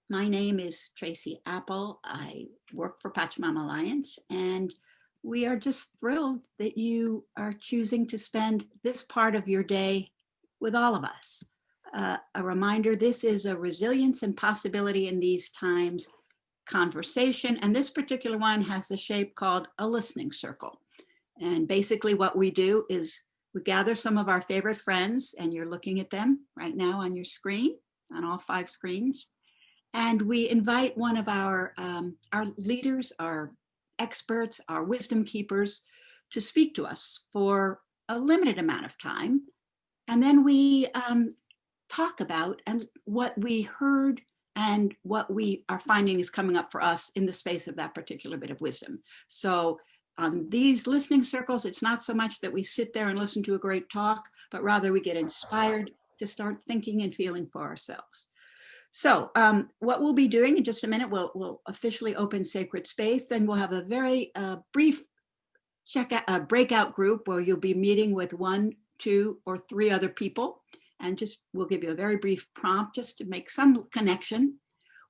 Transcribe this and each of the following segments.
My name is Tracy Apple. I work for Pachamama Alliance, and we are just thrilled that you are choosing to spend this part of your day with all of us. A reminder, this is a resilience and possibility in these times conversation, and this particular one has the shape called a listening circle. And basically what we do is we gather some of our favorite friends, and you're looking at them right now on your screen, on all 5 screens. And we invite one of our leaders, our experts, our wisdom keepers to speak to us for a limited amount of time. And then we talk about and what we heard and what we are finding is coming up for us in the space of that particular bit of wisdom. So on these listening circles, it's not so much that we sit there and listen to a great talk, but rather we get inspired to start thinking and feeling for ourselves. So what we'll be doing in just a minute, we'll officially open Sacred Space. Then we'll have a very brief breakout group where you'll be meeting with 1, 2, or 3 other people. And we'll give you a very brief prompt just to make some connection.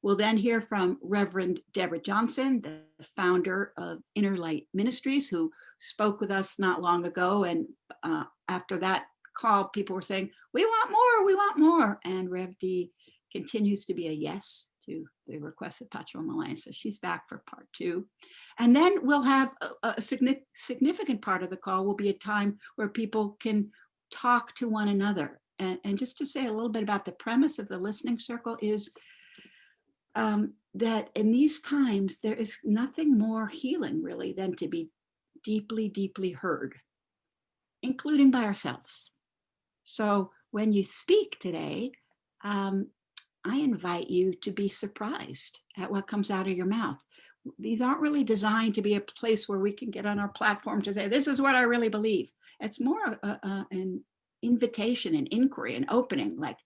We'll then hear from Reverend Deborah Johnson, the founder of Inner Light Ministries, who spoke with us not long ago. And after that call, people were saying, we want more. And Rev D continues to be a yes to the request of Pachamama Alliance. So she's back for part 2. And then we'll have a significant part of the call will be a time where people can talk to one another. And just to say a little bit about the premise of the listening circle is that in these times, there is nothing more healing really than to be deeply, deeply heard, including by ourselves. So when you speak today, I invite you to be surprised at what comes out of your mouth. These aren't really designed to be a place where we can get on our platform to say, this is what I really believe. It's more an invitation, an inquiry, an opening, like,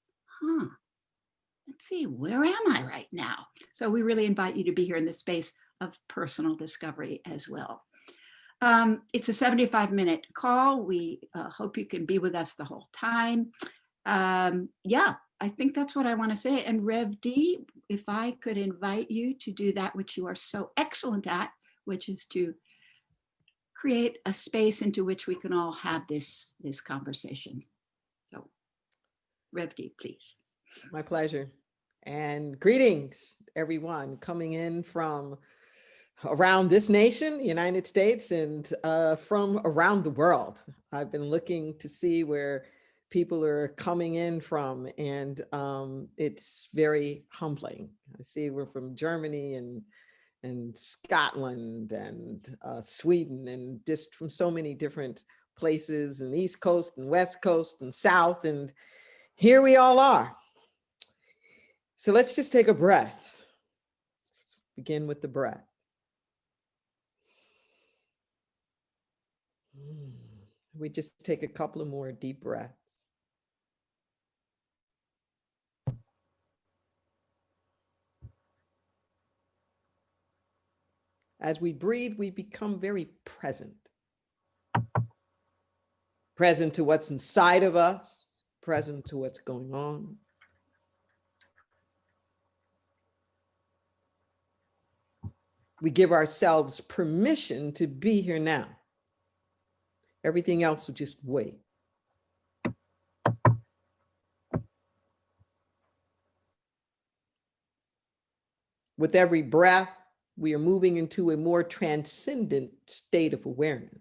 let's see, where am I right now? So we really invite you to be here in the space of personal discovery as well. It's a 75-minute call. We hope you can be with us the whole time. I think that's what I want to say. And Rev D, if I could invite you to do that which you are so excellent at, which is to create a space into which we can all have this conversation. So Rev D, please. My pleasure. And greetings, everyone coming in from around this nation, United States, and from around the world. I've been looking to see where people are coming in from, and it's very humbling. I see we're from Germany and Scotland and Sweden, and just from so many different places, and East Coast and West Coast and South, and here we all are. So let's just take a breath. Let's begin with the breath. We just take a couple of more deep breaths. As we breathe, we become very present. Present to what's inside of us, present to what's going on. We give ourselves permission to be here now. Everything else will just wait. With every breath, we are moving into a more transcendent state of awareness.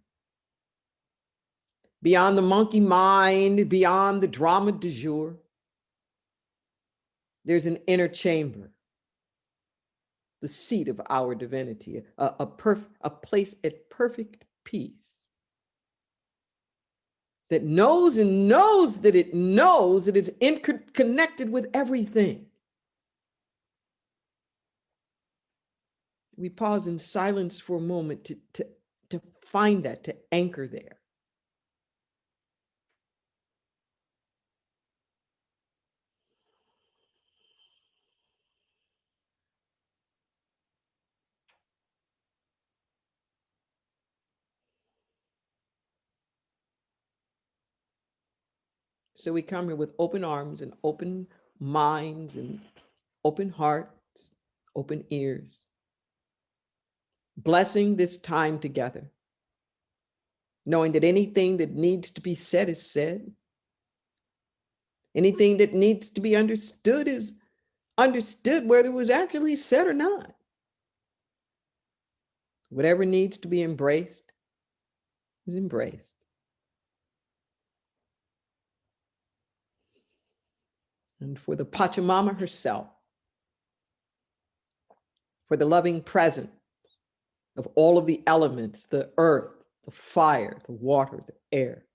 Beyond the monkey mind, beyond the drama du jour, there's an inner chamber, the seat of our divinity, a place at perfect peace that knows and knows that it knows that it's connected with everything. We pause in silence for a moment to find that, to anchor there. So we come here with open arms and open minds and open hearts. open ears, blessing this time together, knowing that anything that needs to be said is said. Anything that needs to be understood is understood, whether it was actually said or not. Whatever needs to be embraced is embraced. And for the Pachamama herself, for the loving presence of all of the elements, the earth, the fire, the water, the air,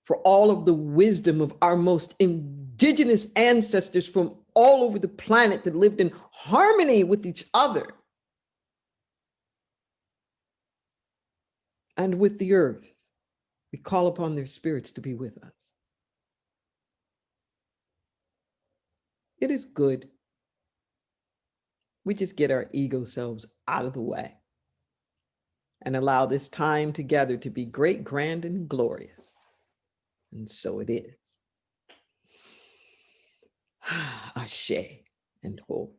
for all of the wisdom of our most indigenous ancestors from all over the planet that lived in harmony with each other and with the earth, we call upon their spirits to be with us. It is good. We just get our ego selves out of the way and allow this time together to be great, grand, and glorious. And so it is. Ashe and ho.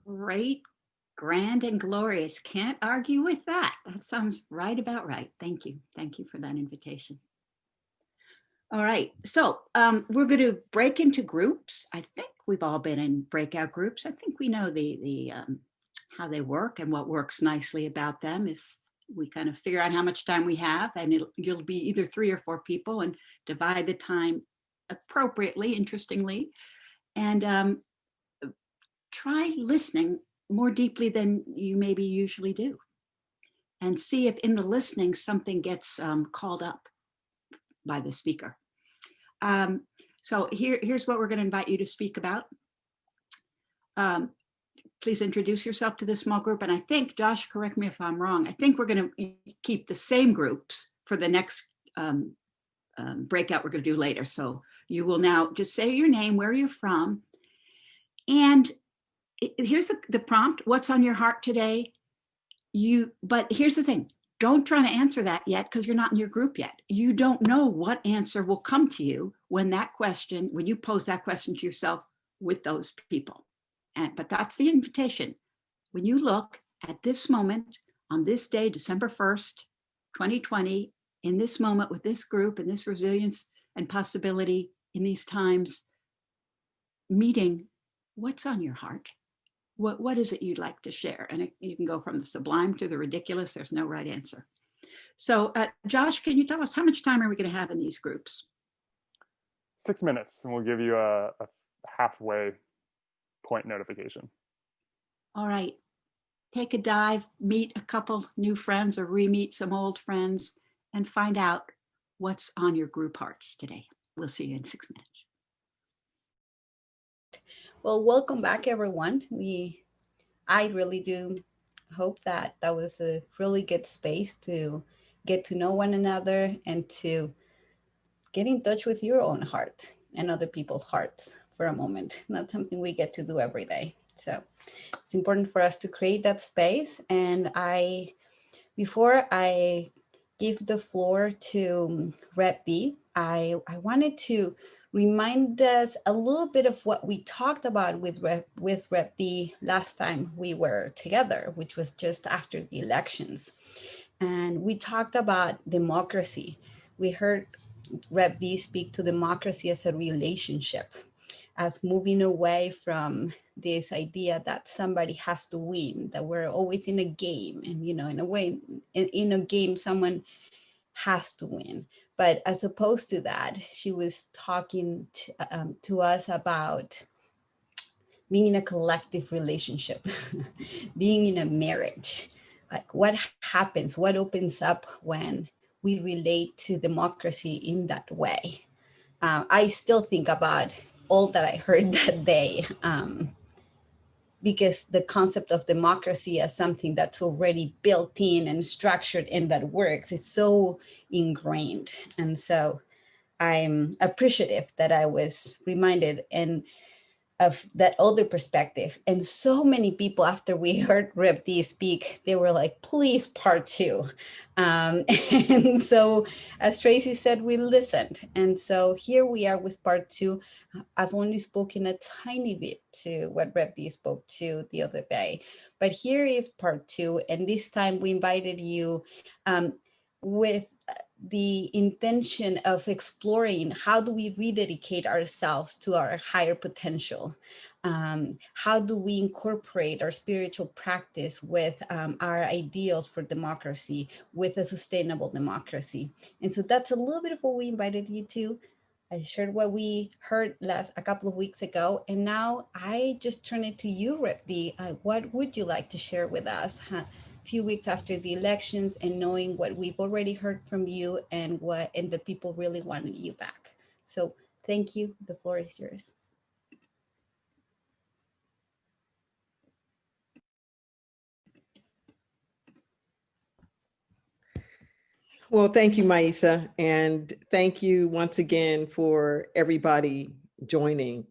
Great, grand, and glorious. Can't argue with that. That sounds right about right. Thank you. Thank you for that invitation. All right, so we're going to break into groups. I think we've all been in breakout groups. I think we know the how they work and what works nicely about them. If we kind of figure out how much time we have, and you'll be either 3 or 4 people, and divide the time appropriately, interestingly, and try listening more deeply than you maybe usually do, and see if in the listening something gets called up by the speaker. So here's what we're going to invite you to speak about. Please introduce yourself to this small group. And I think, Josh, correct me if I'm wrong, I think we're going to keep the same groups for the next breakout we're going to do later. So you will now just say your name, where you're from. And here's the prompt, what's on your heart today? But here's the thing. Don't try to answer that yet because you're not in your group yet. You don't know what answer will come to you when you pose that question to yourself with those people. But that's the invitation. When you look at this moment on this day, December 1st, 2020, in this moment with this group and this resilience and possibility in these times, meeting, what's on your heart? What is it you'd like to share? And you can go from the sublime to the ridiculous. There's no right answer. So Josh, can you tell us how much time are we going to have in these groups? 6 minutes, and we'll give you a halfway point notification. All right. Take a dive, meet a couple new friends or re-meet some old friends, and find out what's on your group hearts today. We'll see you in 6 minutes. Well, welcome back, everyone. I really do hope that was a really good space to get to know one another and to get in touch with your own heart and other people's hearts for a moment. Not something we get to do every day. So it's important for us to create that space. And before I give the floor to Rep B, I wanted to remind us a little bit of what we talked about with Rep B last time we were together, which was just after the elections. And we talked about democracy. We heard Rep B speak to democracy as a relationship, as moving away from this idea that somebody has to win, that we're always in a game. And, in a way, in a game, someone has to win. But as opposed to that, she was talking to us about being in a collective relationship, being in a marriage. Like what happens, what opens up when we relate to democracy in that way. I still think about all that I heard that day, because the concept of democracy as something that's already built in and structured and that works, it's so ingrained. And so I'm appreciative that I was reminded. And that other perspective. And so many people, after we heard Rep D speak, they were like, please, part two. And so, as Tracy said, we listened. And so here we are with part two. I've only spoken a tiny bit to what Rep D spoke to the other day, but here is part two. And this time we invited you with the intention of exploring how do we rededicate ourselves to our higher potential? How do we incorporate our spiritual practice with our ideals for democracy, with a sustainable democracy? And so that's a little bit of what we invited you to. I shared what we heard a couple of weeks ago, and now I just turn it to you, Rep D. What would you like to share with us? Few weeks after the elections, and knowing what we've already heard from you and the people really wanted you back. So thank you. The floor is yours. Well, thank you, Maisa, and thank you once again for everybody joining.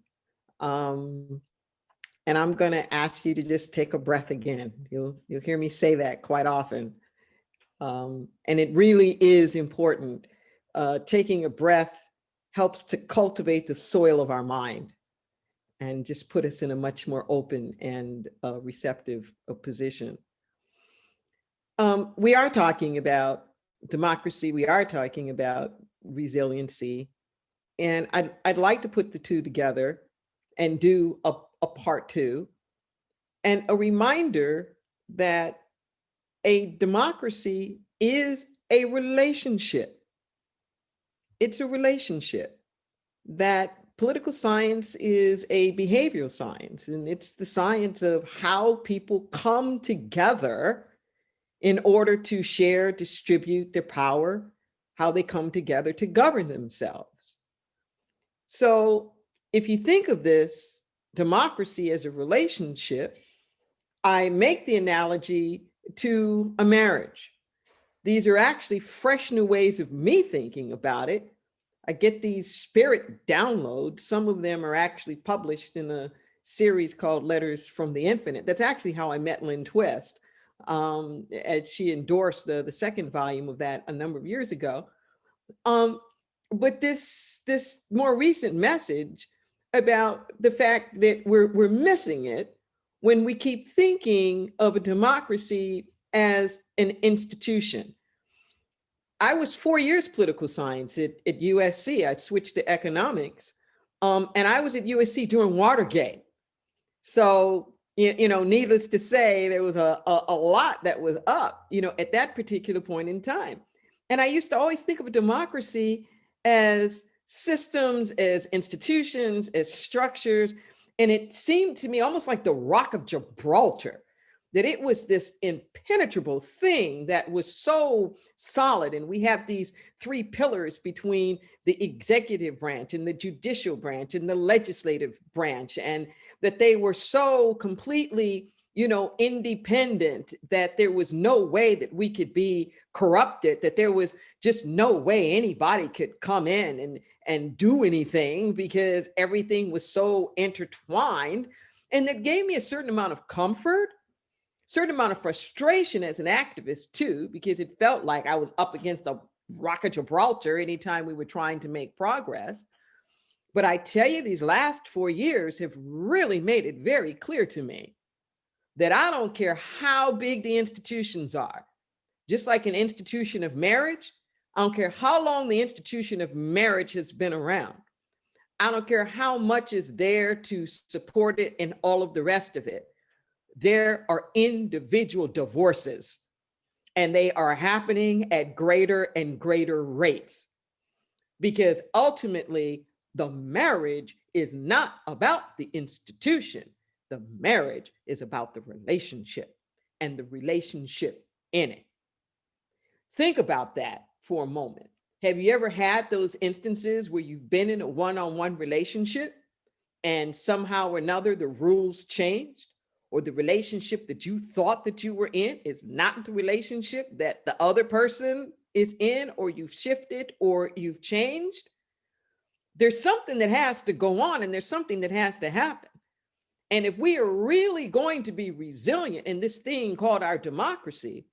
And I'm going to ask you to just take a breath again. You'll hear me say that quite often. And it really is important. Taking a breath helps to cultivate the soil of our mind and just put us in a much more open and receptive position. We are talking about democracy. We are talking about resiliency. And I'd like to put the two together and do a part two, and a reminder that a democracy is a relationship. It's a relationship. That political science is a behavioral science, and it's the science of how people come together in order to share, distribute their power, how they come together to govern themselves. So if you think of this democracy as a relationship, I make the analogy to a marriage. These are actually fresh new ways of me thinking about it. I get these spirit downloads. Some of them are actually published in a series called Letters from the Infinite. That's actually how I met Lynn Twist. As she endorsed the second volume of that a number of years ago. But this more recent message about the fact that we're missing it when we keep thinking of a democracy as an institution. I was 4 years political science at USC. I switched to economics, and I was at USC during Watergate. So, needless to say, there was a lot that was up, at that particular point in time. And I used to always think of a democracy as systems, as institutions, as structures. And it seemed to me almost like the Rock of Gibraltar, that it was this impenetrable thing that was so solid. And we have these three pillars between the executive branch and the judicial branch and the legislative branch, and that they were so completely, independent, that there was no way that we could be corrupted, that there was just no way anybody could come in and do anything because everything was so intertwined. And that gave me a certain amount of comfort, certain amount of frustration as an activist too, because it felt like I was up against the Rock of Gibraltar anytime we were trying to make progress. But I tell you, these last 4 years have really made it very clear to me that I don't care how big the institutions are. Just like an institution of marriage, I don't care how long the institution of marriage has been around. I don't care how much is there to support it and all of the rest of it. There are individual divorces, and they are happening at greater and greater rates, because ultimately the marriage is not about the institution. The marriage is about the relationship and the relationship in it. Think about that for a moment. Have you ever had those instances where you've been in a one-on-one relationship and somehow or another the rules changed, or the relationship that you thought that you were in is not the relationship that the other person is in, or you've shifted or you've changed? There's something that has to go on, and there's something that has to happen. And if we are really going to be resilient in this thing called our democracy,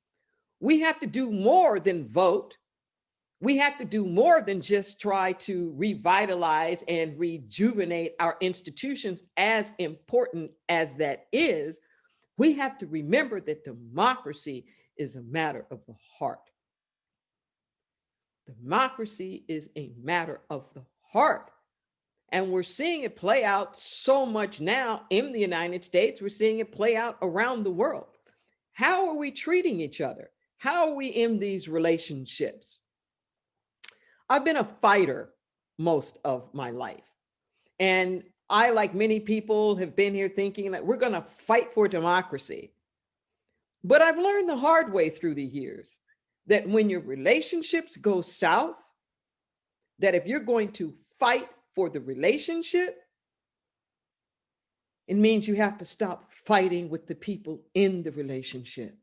we have to do more than vote. We have to do more than just try to revitalize and rejuvenate our institutions, as important as that is. We have to remember that democracy is a matter of the heart. Democracy is a matter of the heart. And we're seeing it play out so much now in the United States. We're seeing it play out around the world. How are we treating each other? How are we in these relationships? I've been a fighter most of my life. And I, like many people, have been here thinking that we're going to fight for democracy. But I've learned the hard way through the years that when your relationships go south, that if you're going to fight for the relationship, it means you have to stop fighting with the people in the relationship.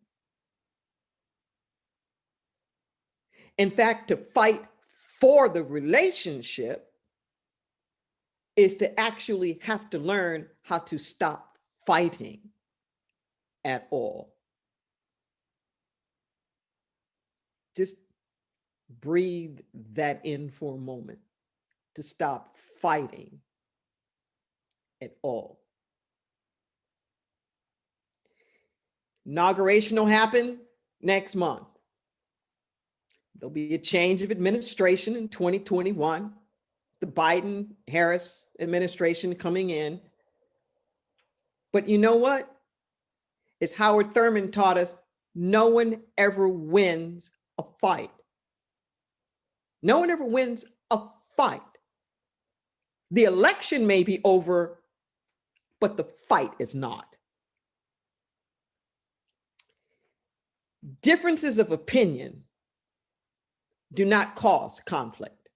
In fact, to fight for the relationship is to actually have to learn how to stop fighting at all. Just breathe that in for a moment. To stop fighting at all. Inauguration will happen next month. There'll be a change of administration in 2021. The Biden-Harris administration coming in. But you know what? As Howard Thurman taught us, no one ever wins a fight. No one ever wins a fight. The election may be over, but the fight is not. Differences of opinion do not cause conflict.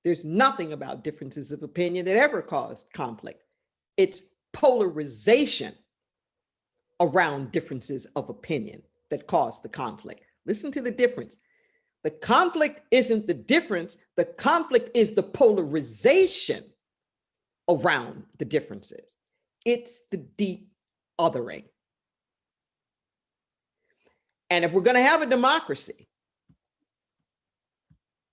There's nothing about differences of opinion that ever caused conflict. It's polarization around differences of opinion that cause the conflict. Listen to the difference. The conflict isn't the difference. The conflict is the polarization around the differences. It's the deep othering. And if we're going to have a democracy,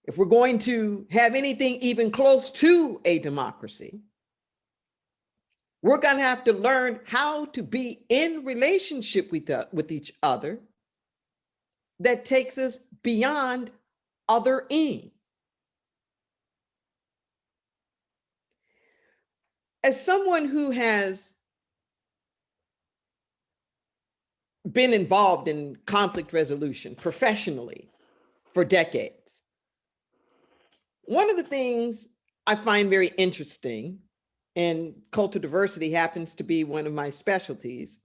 if we're going to have anything even close to a democracy, we're going to have to learn how to be in relationship with each other that takes us beyond othering. As someone who has been involved in conflict resolution professionally for decades, one of the things I find very interesting, and cultural diversity happens to be one of my specialties,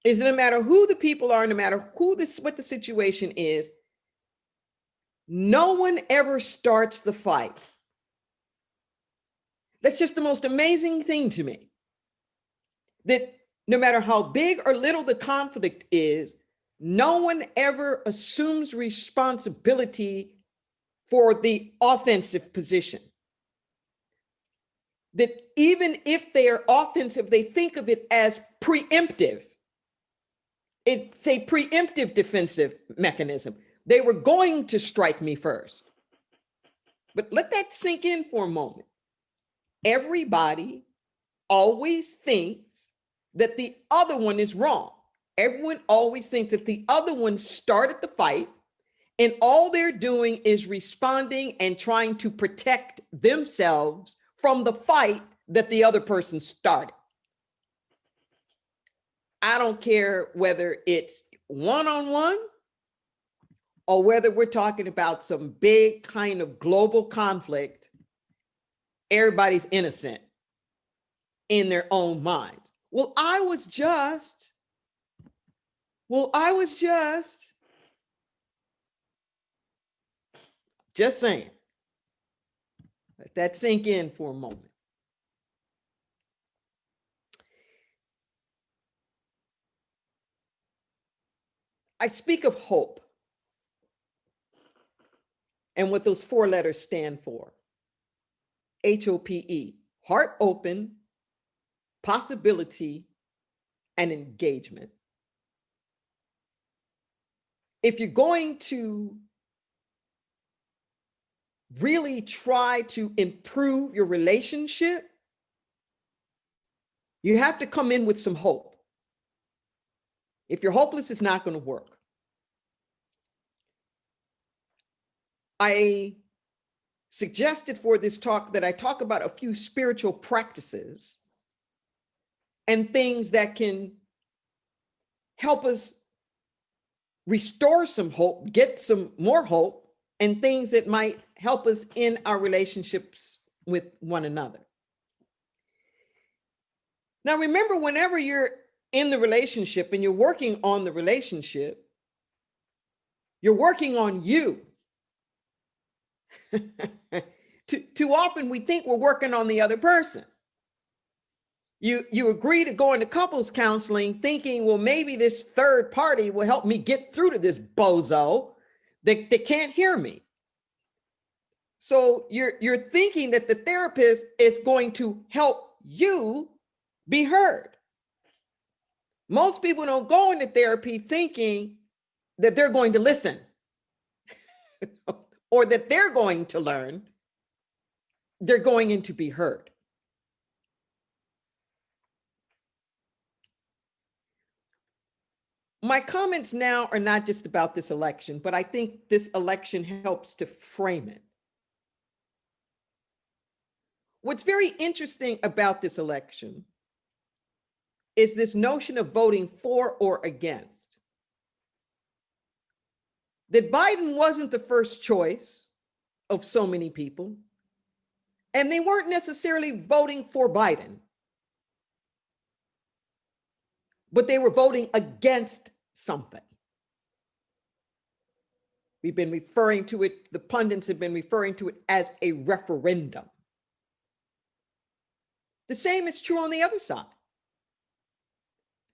is no matter who the people are, no matter what the situation is, no one ever starts the fight. That's just the most amazing thing to me. That no matter how big or little the conflict is, no one ever assumes responsibility for the offensive position. That even if they are offensive, they think of it as preemptive. It's a preemptive defensive mechanism. They were going to strike me first. But let that sink in for a moment. Everybody always thinks that the other one is wrong. Everyone always thinks that the other one started the fight, and all they're doing is responding and trying to protect themselves from the fight that the other person started. I don't care whether it's one-on-one or whether we're talking about some big kind of global conflict. Everybody's innocent in their own minds. Well, I was just saying. Let that sink in for a moment. I speak of hope and what those four letters stand for. HOPE, heart open, possibility, and engagement. If you're going to really try to improve your relationship, you have to come in with some hope. If you're hopeless, it's not going to work. I suggested for this talk that I talk about a few spiritual practices and things that can help us restore some hope, get some more hope, and things that might help us in our relationships with one another. Now, remember, whenever you're in the relationship and you're working on the relationship, you're working on you. Too often we think we're working on the other person. You agree to go into couples counseling thinking, well, maybe this third party will help me get through to this bozo that can't hear me. So you're thinking that the therapist is going to help you be heard. Most people don't go into therapy thinking that they're going to listen or that they're going to learn. They're going in to be heard. My comments now are not just about this election, but I think this election helps to frame it. What's very interesting about this election is this notion of voting for or against. That Biden wasn't the first choice of so many people, and they weren't necessarily voting for Biden, but they were voting against something. We've been referring to it, the pundits have been referring to it as a referendum. The same is true on the other side.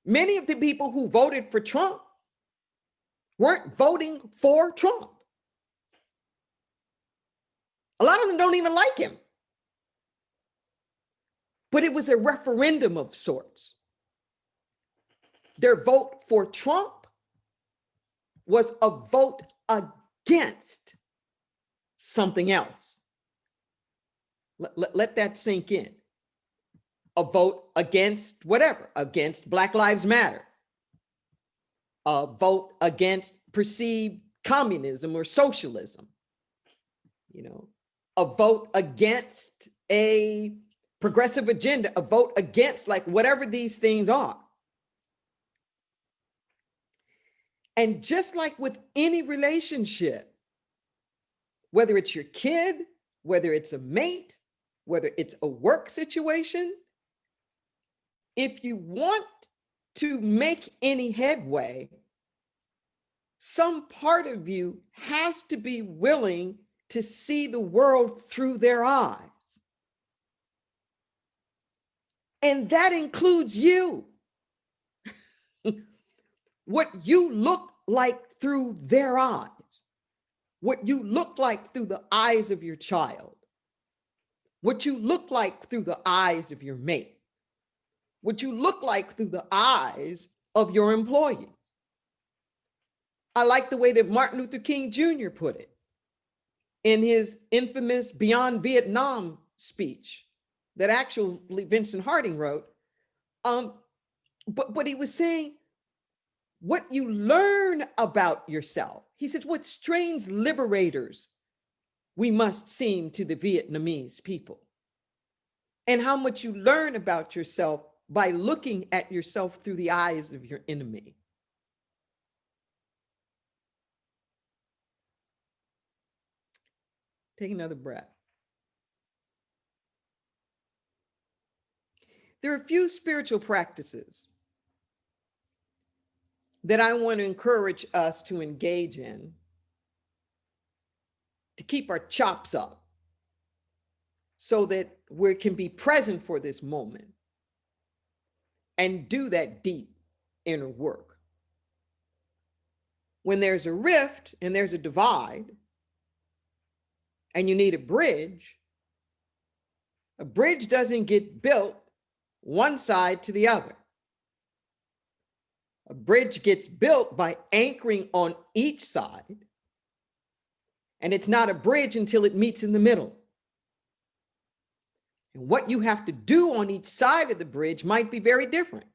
Many of the people who voted for Trump weren't voting for Trump. A lot of them don't even like him. But it was a referendum of sorts. Their vote for Trump was a vote against something else. Let that sink in. A vote against whatever, against Black Lives Matter. A vote against perceived communism or socialism. You know, a vote against a progressive agenda, a vote against like whatever these things are. And just like with any relationship, whether it's your kid, whether it's a mate, whether it's a work situation, if you want to make any headway, some part of you has to be willing to see the world through their eyes. And that includes you. What you look like through their eyes, what you look like through the eyes of your child, what you look like through the eyes of your mate, what you look like through the eyes of your employees. I like the way that Martin Luther King Jr. put it in his infamous Beyond Vietnam speech that actually Vincent Harding wrote. But he was saying, what you learn about yourself. He says, what strange liberators we must seem to the Vietnamese people. And how much you learn about yourself by looking at yourself through the eyes of your enemy. Take another breath. There are a few spiritual practices that I want to encourage us to engage in to keep our chops up so that we can be present for this moment and do that deep inner work. When there's a rift and there's a divide and you need a bridge doesn't get built one side to the other. A bridge gets built by anchoring on each side, and it's not a bridge until it meets in the middle. And what you have to do on each side of the bridge might be very different.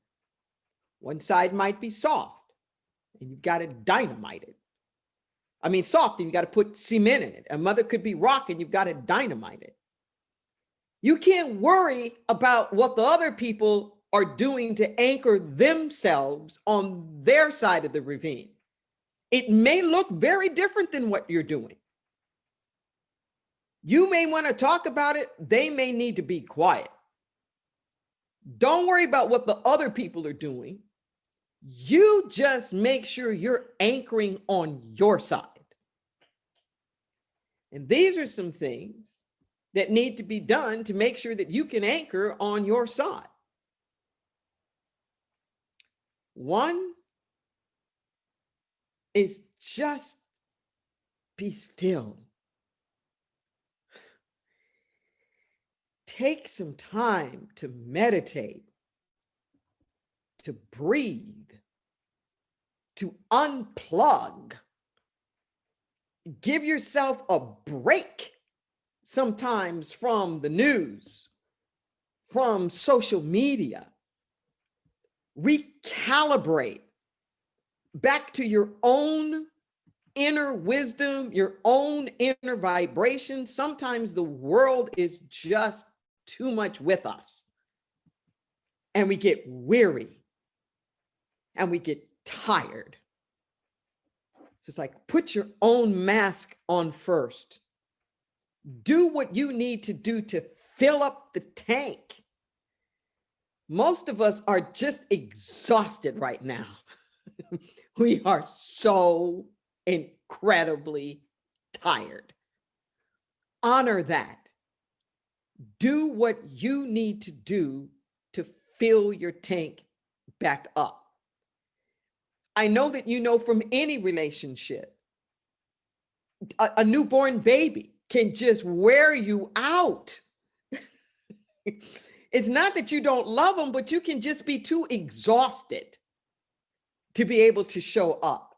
One side might be soft, and you've got to dynamite it. I mean, soft, and you've got to put cement in it. Another could be rock, and you've got to dynamite it. You can't worry about what the other people are doing to anchor themselves on their side of the ravine. It may look very different than what you're doing. You may want to talk about it. They may need to be quiet. Don't worry about what the other people are doing. You just make sure you're anchoring on your side. And these are some things that need to be done to make sure that you can anchor on your side. One is just be still. Take some time to meditate, to breathe, to unplug. Give yourself a break sometimes from the news, from social media. Recalibrate back to your own inner wisdom, your own inner vibration. Sometimes the world is just too much with us, and we get weary and we get tired. So it's like, put your own mask on first. Do what you need to do to fill up the tank. Most of us are just exhausted right now. We are so incredibly tired. Honor that. Do what you need to do to fill your tank back up. I know that you know from any relationship, a newborn baby can just wear you out. It's not that you don't love them, but you can just be too exhausted to be able to show up.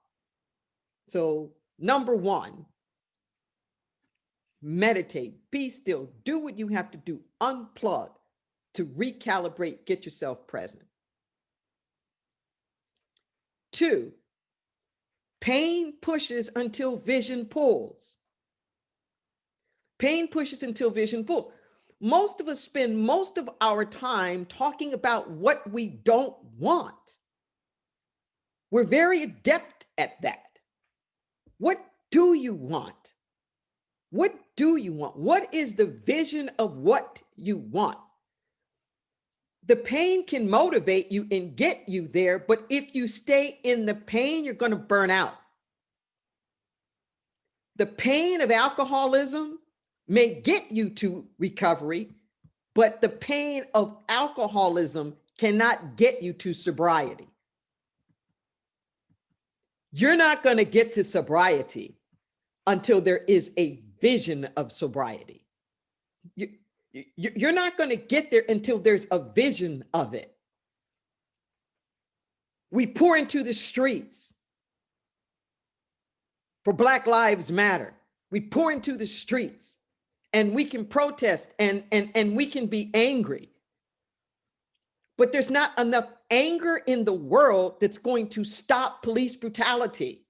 So, number one, meditate, be still, do what you have to do, unplug to recalibrate, get yourself present. Two, pain pushes until vision pulls. Pain pushes until vision pulls. Most of us spend most of our time talking about what we don't want. We're very adept at that. What do you want? What do you want? What is the vision of what you want? The pain can motivate you and get you there, but if you stay in the pain, you're going to burn out. The pain of alcoholism may get you to recovery, but the pain of alcoholism cannot get you to sobriety. You're not going to get to sobriety until there is a vision of sobriety. You're not going to get there until there's a vision of it. We pour into the streets for Black Lives Matter. We pour into the streets and we can protest and we can be angry. But there's not enough anger in the world that's going to stop police brutality.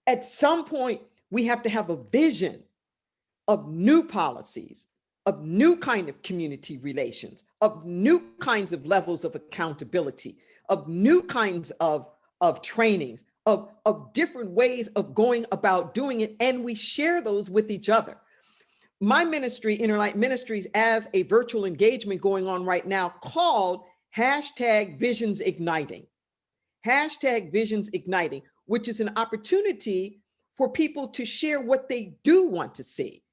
At some point, we have to have a vision of new policies, of new kind of community relations, of new kinds of levels of accountability, of new kinds of trainings, of different ways of going about doing it. And we share those with each other. My ministry, Inner Light Ministries, as a virtual engagement going on right now called #Visions Igniting. #Visions Igniting, which is an opportunity for people to share what they do want to see.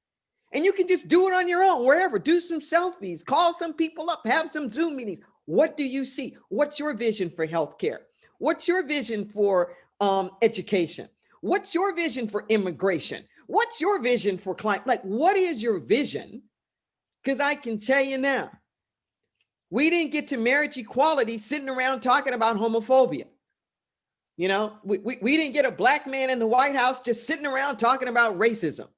And you can just do it on your own, wherever. Do some selfies, call some people up, have some Zoom meetings. What do you see? What's your vision for healthcare? What's your vision for education? What's your vision for immigration? What's your vision for climate? Like, what is your vision? Because I can tell you now, We didn't get to marriage equality sitting around talking about homophobia. You know, we didn't get a black man in the White House just sitting around talking about racism.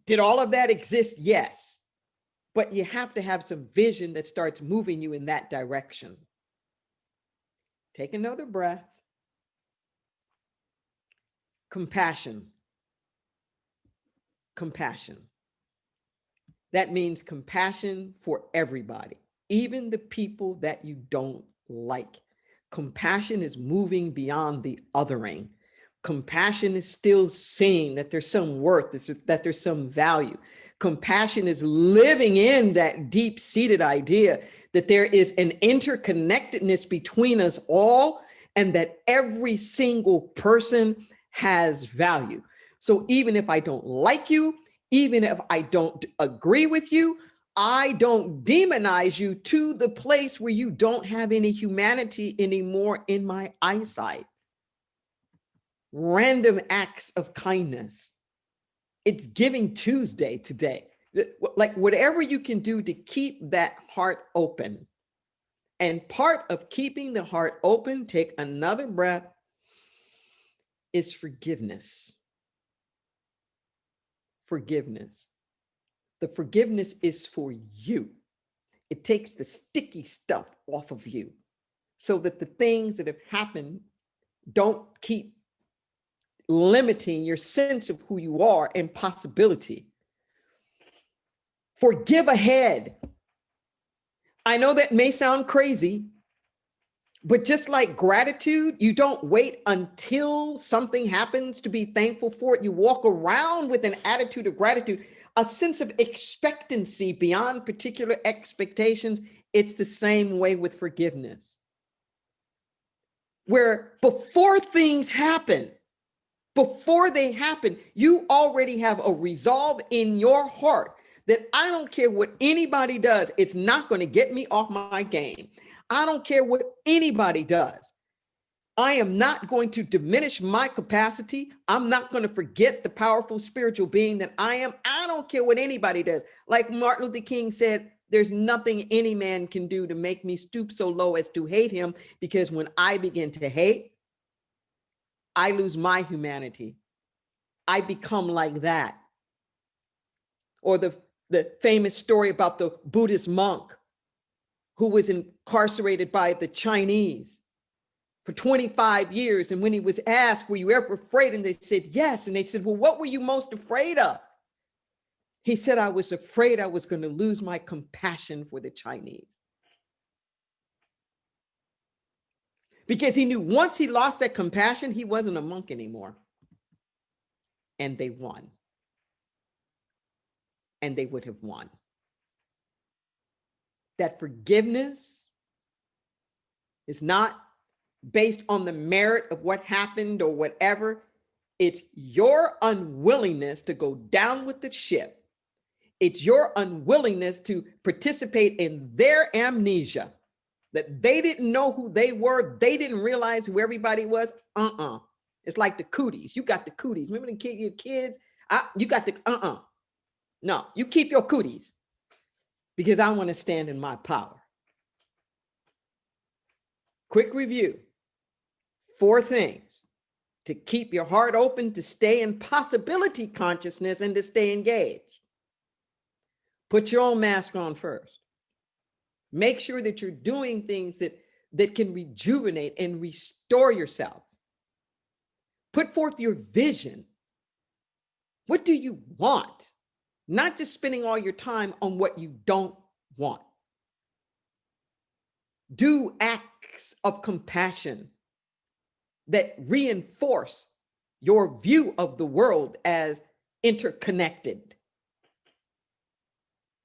Did all of that exist? Yes. But you have to have some vision that starts moving you in that direction. Take another breath. Compassion. Compassion. That means compassion for everybody, even the people that you don't like. Compassion is moving beyond the othering. Compassion is still seeing that there's some worth, that there's some value. Compassion is living in that deep-seated idea that there is an interconnectedness between us all and that every single person has value. So even if I don't like you, even if I don't agree with you, I don't demonize you to the place where you don't have any humanity anymore in my eyesight. Random acts of kindness. It's Giving Tuesday today. Like whatever you can do to keep that heart open. And part of keeping the heart open, take another breath, is forgiveness. Forgiveness. The forgiveness is for you. It takes the sticky stuff off of you so that the things that have happened don't keep limiting your sense of who you are and possibility. Forgive ahead. I know that may sound crazy, but just like gratitude, you don't wait until something happens to be thankful for it. You walk around with an attitude of gratitude, a sense of expectancy beyond particular expectations. It's the same way with forgiveness, where before things happen, before they happen, you already have a resolve in your heart that I don't care what anybody does, it's not going to get me off my game. I don't care what anybody does. I am not going to diminish my capacity. I'm not going to forget the powerful spiritual being that I am. I don't care what anybody does. Like Martin Luther King said, there's nothing any man can do to make me stoop so low as to hate him, because when I begin to hate, I lose my humanity. I become like that. Or the famous story about the Buddhist monk who was incarcerated by the Chinese for 25 years. And when he was asked, were you ever afraid? And they said, yes. And they said, well, what were you most afraid of? He said, I was afraid I was going to lose my compassion for the Chinese. Because he knew once he lost that compassion, he wasn't a monk anymore. And they won. And they would have won. That forgiveness is not based on the merit of what happened or whatever. It's your unwillingness to go down with the ship. It's your unwillingness to participate in their amnesia, that they didn't know who they were. They didn't realize who everybody was. It's like the cooties. You got the cooties. Remember your kids? You got the No, you keep your cooties because I want to stand in my power. Quick review. 4 things to keep your heart open, to stay in possibility consciousness, and to stay engaged. Put your own mask on first. Make sure that you're doing things that can rejuvenate and restore yourself. Put forth your vision. What do you want? Not just spending all your time on what you don't want. Do acts of compassion that reinforce your view of the world as interconnected.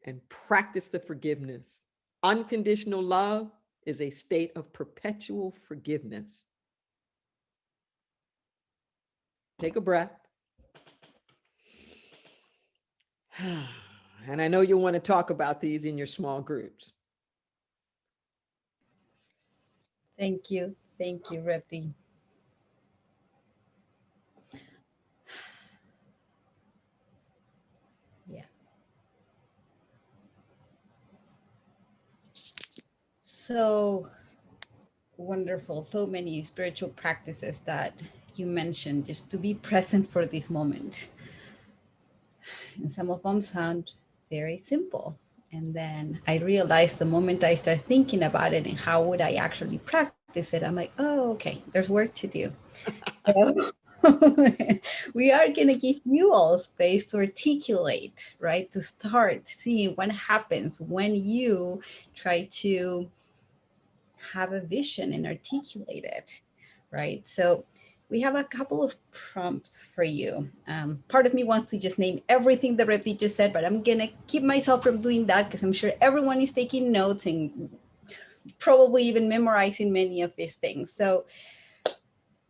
And practice the forgiveness. Unconditional love is a state of perpetual forgiveness. Take a breath. And I know you'll want to talk about these in your small groups. Thank you. Thank you, Reppy. Yeah. so wonderful. So many spiritual practices that you mentioned, just to be present for this moment. And some of them sound very simple. And then I realized the moment I start thinking about it and how would I actually practice it, I'm like, oh, okay, there's work to do. So we are going to give you all space to articulate, right? To start seeing what happens when you try to have a vision and articulate it, right? So we have a couple of prompts for you. Part of me wants to just name everything that Reverend just said, but I'm gonna keep myself from doing that because I'm sure everyone is taking notes and probably even memorizing many of these things. So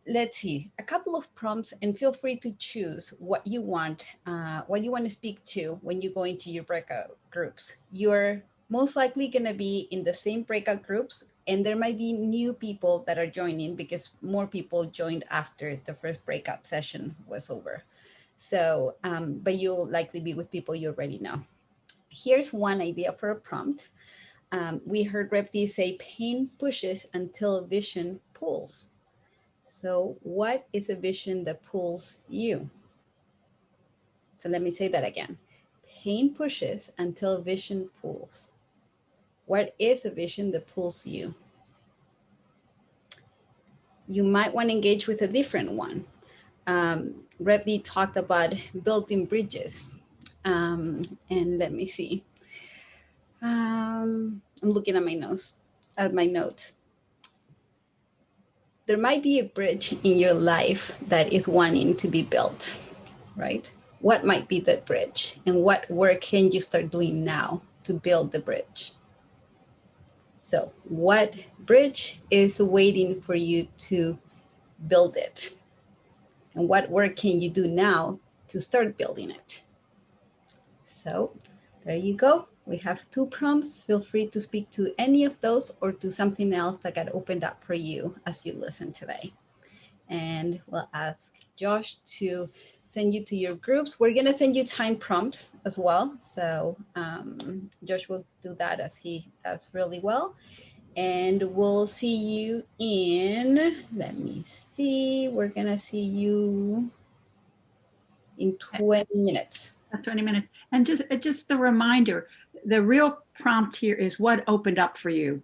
let's see, a couple of prompts, and feel free to choose what you want to speak to when you go into your breakout groups. You're most likely going to be in the same breakout groups, and there might be new people that are joining because more people joined after the first breakout session was over. So, but you'll likely be with people you already know. Here's one idea for a prompt. We heard Rep D say, pain pushes until vision pulls. So what is a vision that pulls you? So let me say that again. Pain pushes until vision pulls. What is a vision that pulls you? You might want to engage with a different one. Reddy talked about building bridges. And let me see. I'm looking at my notes. There might be a bridge in your life that is wanting to be built, right? What might be that bridge, and what work can you start doing now to build the bridge? So what bridge is waiting for you to build it? And what work can you do now to start building it? So there you go. We have 2 prompts. Feel free to speak to any of those or to something else that got opened up for you as you listen today. And we'll ask Josh to send you to your groups. We're going to send you time prompts as well. So Josh will do that as he does really well. And we'll see you in, let me see, we're going to see you in 20 minutes. 20 minutes. And just the reminder, the real prompt here is what opened up for you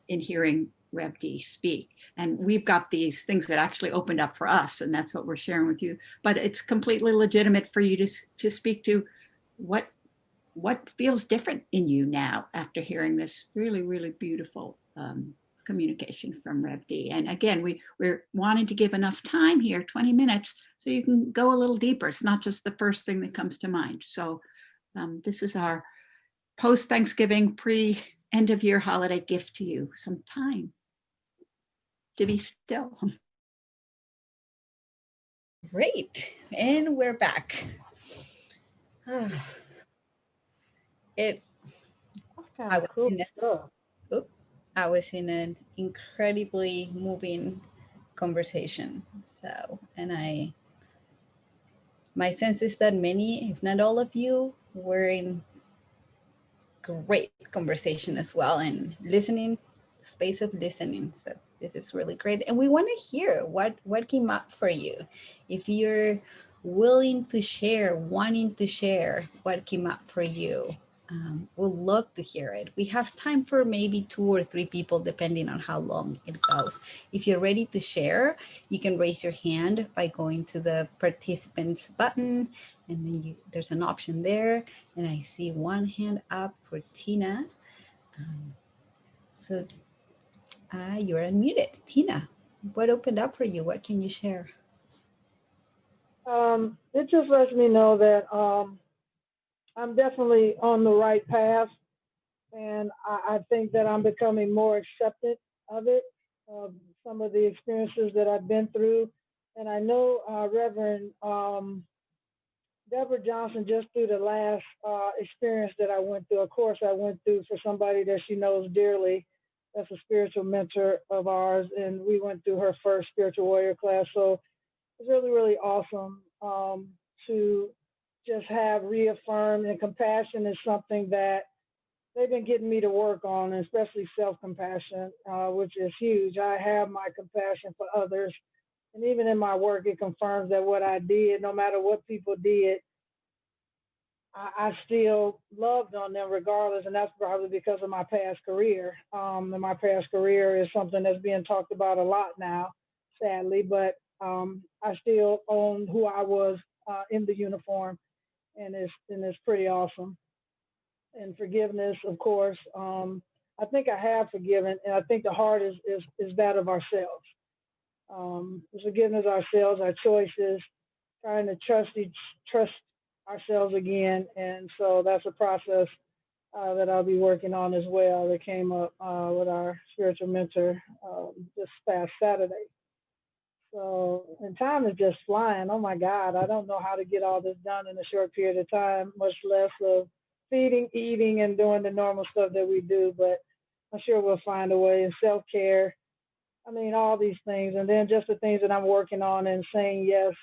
in hearing Rev D speak. And we've got these things that actually opened up for us, and that's what we're sharing with you. But it's completely legitimate for you to speak to what feels different in you now after hearing this really, really beautiful communication from Rev D. And again, we're wanting to give enough time here, 20 minutes, so you can go a little deeper. It's not just the first thing that comes to mind. So this is our post-Thanksgiving, pre-end of year holiday gift to you, some time to be still. Great. And we're back. I was in an incredibly moving conversation. So, and my sense is that many, if not all of you, were in great conversation as well, and listening, space of listening. So this is really great. And we want to hear what came up for you. If you're willing to share, wanting to share what came up for you, we'll love to hear it. We have time for maybe 2 or 3 people, depending on how long it goes. If you're ready to share, you can raise your hand by going to the participants button, and then there's an option there. And I see one hand up for Tina. So you're unmuted. Tina, what opened up for you? What can you share? It just lets me know that I'm definitely on the right path, and I think that I'm becoming more accepted of it, of some of the experiences that I've been through. And I know Reverend Deborah Johnson, just through the last experience that I went through, of course, I went through for somebody that she knows dearly. That's a spiritual mentor of ours, and we went through her first spiritual warrior class. So it's really, really awesome to just have reaffirmed, and compassion is something that they've been getting me to work on, especially self-compassion, which is huge. I have my compassion for others. And even in my work, it confirms that what I did, no matter what people did, I still loved on them regardless. And that's probably because of my past career. And my past career is something that's being talked about a lot now, sadly. But I still own who I was in the uniform. And it's pretty awesome. And forgiveness, of course. I think I have forgiven, and I think the heart is that of ourselves. Forgiveness ourselves, our choices, trying to trust ourselves again, and so that's a process that I'll be working on as well. That came up with our spiritual mentor this past Saturday. So, and time is just flying. Oh my God, I don't know how to get all this done in a short period of time, much less of feeding, eating, and doing the normal stuff that we do. But I'm sure we'll find a way. And self-care, I mean, all these things. And then just the things that I'm working on and saying yes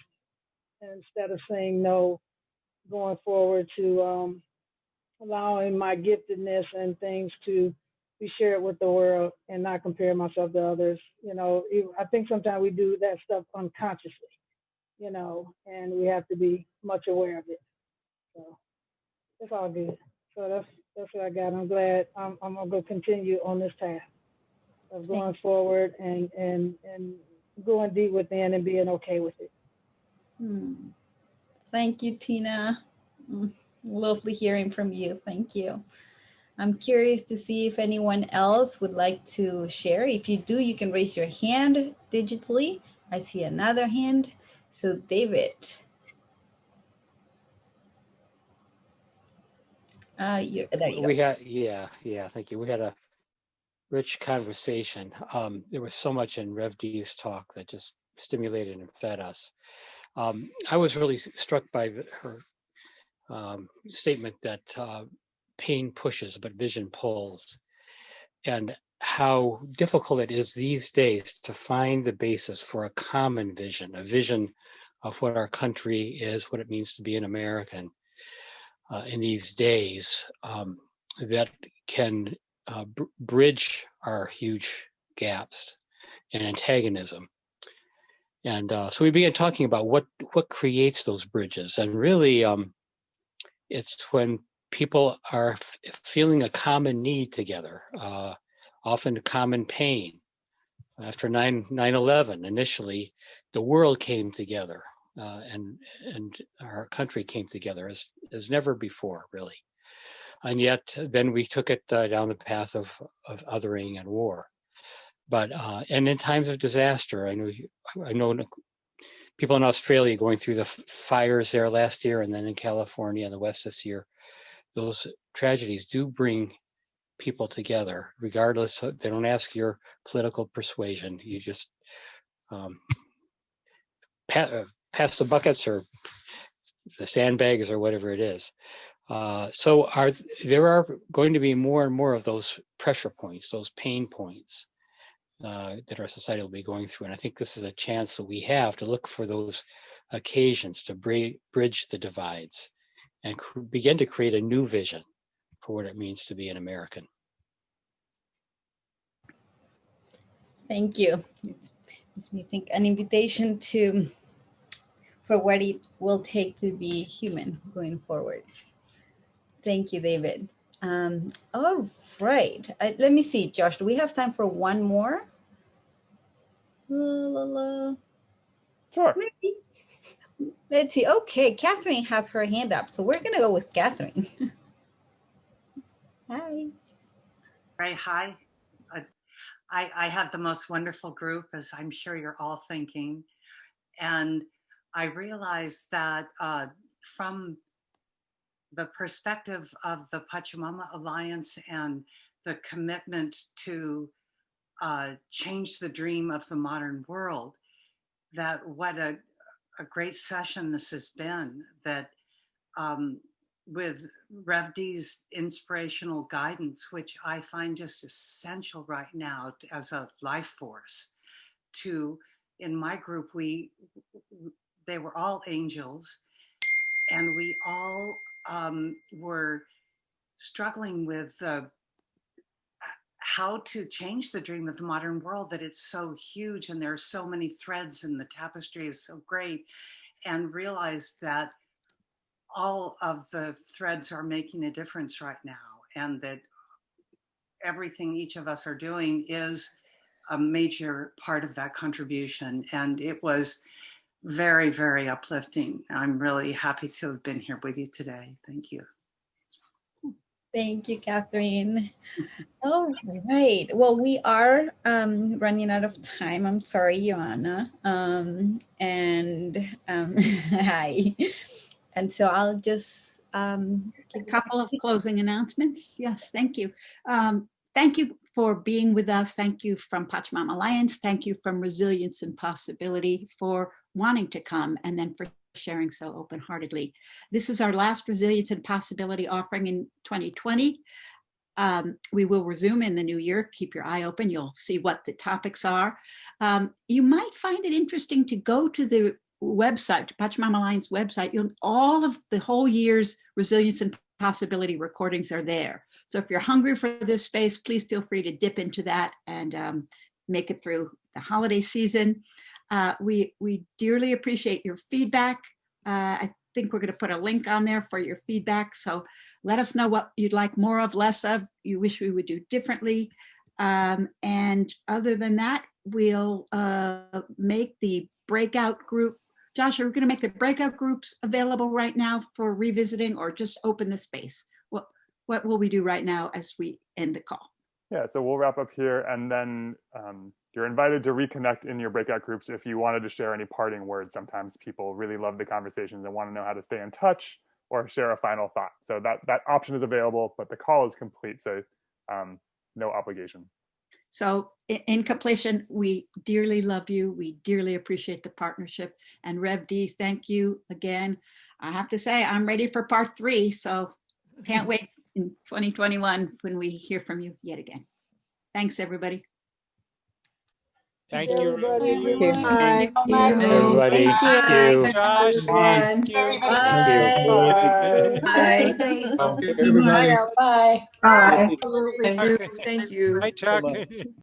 instead of saying no, going forward to allowing my giftedness and things to be shared with the world and not compare myself to others. You know, I think sometimes we do that stuff unconsciously, you know, and we have to be much aware of it. So it's all good. So that's what I got. I'm glad I'm gonna go continue on this path of going forward and going deep within and being okay with it. Thank you, Tina. Lovely hearing from you. Thank you. I'm curious to see if anyone else would like to share. If you do, you can raise your hand digitally. I see another hand. So David. There you go. Thank you. We had a rich conversation. There was so much in Rev D's talk that just stimulated and fed us. I was really struck by her statement that pain pushes, but vision pulls, and how difficult it is these days to find the basis for a common vision, a vision of what our country is, what it means to be an American in these days, that can bridge our huge gaps and antagonism. And so we began talking about what creates those bridges. And really, it's when people are feeling a common need together, often common pain. After 9/11, initially, the world came together, and our country came together as never before, really. And yet, then we took it down the path of othering and war. But and in times of disaster, I know people in Australia going through the fires there last year, and then in California and the West this year. Those tragedies do bring people together, regardless. They don't ask your political persuasion. You just pass the buckets or the sandbags or whatever it is. So there are going to be more and more of those pressure points, those pain points that our society will be going through. And I think this is a chance that we have to look for those occasions to bridge the divides and begin to create a new vision for what it means to be an American. Thank you. It makes me think an invitation for what it will take to be human going forward. Thank you, David. All right. Let me see, Josh, do we have time for one more? Sure. Maybe. Let's see. Okay, Catherine has her hand up, so we're going to go with Catherine. Hi. Right. Hi. I had the most wonderful group, as I'm sure you're all thinking. And I realized that from the perspective of the Pachamama Alliance and the commitment to change the dream of the modern world, that what a great session this has been, that with Rev D's inspirational guidance, which I find just essential right now as a life force. In my group, they were all angels, and we all were struggling with how to change the dream of the modern world, that it's so huge and there are so many threads and the tapestry is so great, and realize that all of the threads are making a difference right now, and that everything each of us are doing is a major part of that contribution. And it was very, very uplifting. I'm really happy to have been here with you today. Thank you. Thank you, Catherine. All right. Well, we are running out of time. I'm sorry, Joanna. Hi. And so I'll just A couple of closing announcements. Yes, thank you. Thank you for being with us. Thank you from Pachamama Alliance. Thank you from Resilience and Possibility for wanting to come, and then for sharing so open-heartedly. This is our last Resilience and Possibility offering in 2020. We will resume in the new year. Keep your eye open. You'll see what the topics are. You might find it interesting to go to the website, Pachamama Alliance website. All of the whole year's Resilience and Possibility recordings are there. So if you're hungry for this space, please feel free to dip into that and make it through the holiday season. We dearly appreciate your feedback. I think we're going to put a link on there for your feedback. So let us know what you'd like more of, less of, you wish we would do differently. And other than that, we'll make the breakout group. Josh, are we going to make the breakout groups available right now for revisiting, or just open the space? What will we do right now as we end the call? Yeah, so we'll wrap up here, and then you're invited to reconnect in your breakout groups if you wanted to share any parting words. Sometimes people really love the conversations and want to know how to stay in touch or share a final thought. So that option is available, but the call is complete, so no obligation. So in completion, we dearly love you. We dearly appreciate the partnership. And Rev D, thank you again. I have to say, I'm ready for part 3. So can't wait in 2021 when we hear from you yet again. Thanks, everybody. Thank you. Everybody. Bye. Thank you. Everybody. Thank Thank you. Josh. Thank Bye. you. Bye. Everybody. Bye. Bye. Absolutely. Okay. Thank you. Hi, Chuck.